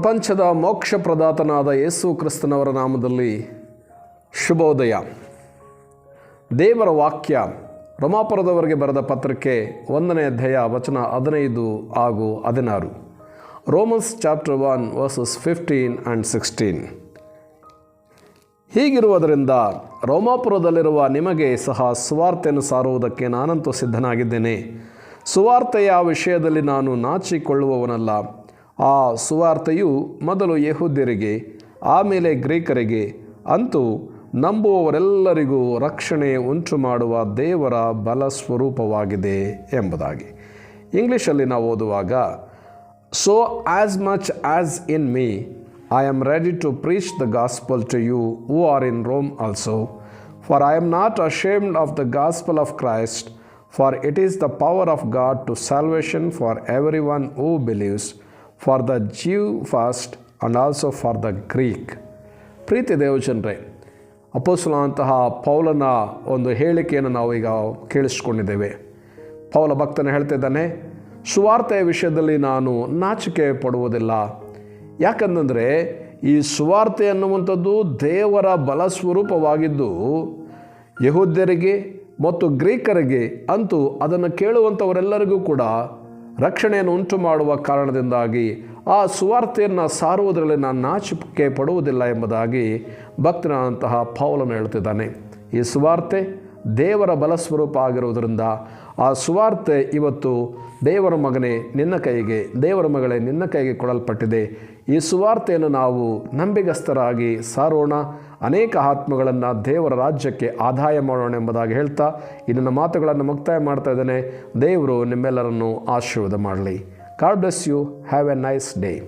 ಪ್ರಪಂಚದ ಮೋಕ್ಷ ಪ್ರದಾತನಾದ ಯೇಸು ಕ್ರಿಸ್ತನವರ ನಾಮದಲ್ಲಿ ಶುಭೋದಯ. ದೇವರ ವಾಕ್ಯ ರೋಮಾಪುರದವರಿಗೆ ಬರೆದ ಪತ್ರಿಕೆ 1ನೇ ಅಧ್ಯಾಯ ವಚನ 15 ಹಾಗೂ 16. Romans chapter 1 versus 15 and 16. ಹೀಗಿರುವುದರಿಂದ ರೋಮಾಪುರದಲ್ಲಿರುವ ನಿಮಗೆ ಸಹ ಸುವಾರ್ತೆಯನ್ನು ಸಾರುವುದಕ್ಕೆ ನಾನಂತೂ ಸಿದ್ಧನಾಗಿದ್ದೇನೆ. ಸುವಾರ್ತೆಯ ವಿಷಯದಲ್ಲಿ ನಾನು ನಾಚಿಕೊಳ್ಳುವವನಲ್ಲ. ಆ ಸುವಾರ್ತೆಯು ಮೊದಲು ಯೆಹೂದ್ಯರಿಗೆ ಆಮೇಲೆ ಗ್ರೀಕರಿಗೆ ಅಂತೂ ನಂಬುವವರೆಲ್ಲರಿಗೂ ರಕ್ಷಣೆ ಉಂಟು ಮಾಡುವ ದೇವರ ಬಲ ಸ್ವರೂಪವಾಗಿದೆ ಎಂಬುದಾಗಿ. ಇಂಗ್ಲೀಷಲ್ಲಿ ನಾವು ಓದುವಾಗ, so as much as in me I am ready to preach the gospel to you who are in Rome also, for I am not ashamed of the gospel of Christ, for it is the power of God to salvation for every one who believes, for the Jew first and also for the Greek. ಪ್ರೀತಿ ದೇವಜನರೇ, ಅಪೊಸ್ತಲನಾದಂತಹ ಪೌಲನ ಒಂದು ಹೇಳಿಕೆಯನ್ನು ನಾವು ಈಗ ಕೇಳಿಸ್ಕೊಂಡಿದ್ದೇವೆ. ಪೌಲ ಭಕ್ತನ ಹೇಳ್ತಿದ್ದಾನೆ, ಸುವಾರ್ತೆಯ ವಿಷಯದಲ್ಲಿ ನಾನು ನಾಚಿಕೆ ಪಡುವುದಿಲ್ಲ. ಯಾಕಂದರೆ ಈ ಸುವಾರ್ತೆ ಅನ್ನುವಂಥದ್ದು ದೇವರ ಬಲ ಸ್ವರೂಪವಾಗಿದ್ದು ಯೆಹೂದ್ಯರಿಗೆ ಮತ್ತು ಗ್ರೀಕರಿಗೆ ಅಂತೂ ಅದನ್ನು ಕೇಳುವಂಥವರೆಲ್ಲರಿಗೂ ಕೂಡ ರಕ್ಷಣೆಯನ್ನು ಉಂಟು ಮಾಡುವ ಕಾರಣದಿಂದಾಗಿ ಆ ಸುವಾರ್ತೆಯನ್ನು ಸಾರುವುದರಲ್ಲಿ ನಾನು ನಾಚಿಕೆ ಪಡುವುದಿಲ್ಲ ಎಂಬುದಾಗಿ ಭಕ್ತನಾದಂತಹ ಪೌಲನು ಹೇಳ್ತಿದ್ದಾನೆ. ಈ ಸುವಾರ್ತೆ ದೇವರ ಬಲಸ್ವರೂಪ ಆಗಿರುವುದರಿಂದ ಆ ಸುವಾರ್ತೆ ಇವತ್ತು ದೇವರ ಮಗನೇ ನಿನ್ನ ಕೈಗೆ, ದೇವರ ಮಗಳೇ ನಿನ್ನ ಕೈಗೆ ಕೊಡಲ್ಪಟ್ಟಿದೆ. ಈ ಸುವಾರ್ತೆಯನ್ನು ನಾವು ನಂಬಿಗಸ್ತರಾಗಿ ಸಾರೋಣ, ಅನೇಕ ಆತ್ಮಗಳನ್ನು ದೇವರ ರಾಜ್ಯಕ್ಕೆ ಆದಾಯ ಮಾಡೋಣ ಎಂಬುದಾಗಿ ಹೇಳ್ತಾ ಈ ನನ್ನ ಮಾತುಗಳನ್ನು ಮುಕ್ತಾಯ ಮಾಡ್ತಾ ಇದ್ದೇನೆ. ದೇವರು ನಿಮ್ಮೆಲ್ಲರನ್ನು ಆಶೀರ್ವಾದ ಮಾಡಲಿ. God bless you. Have a nice day.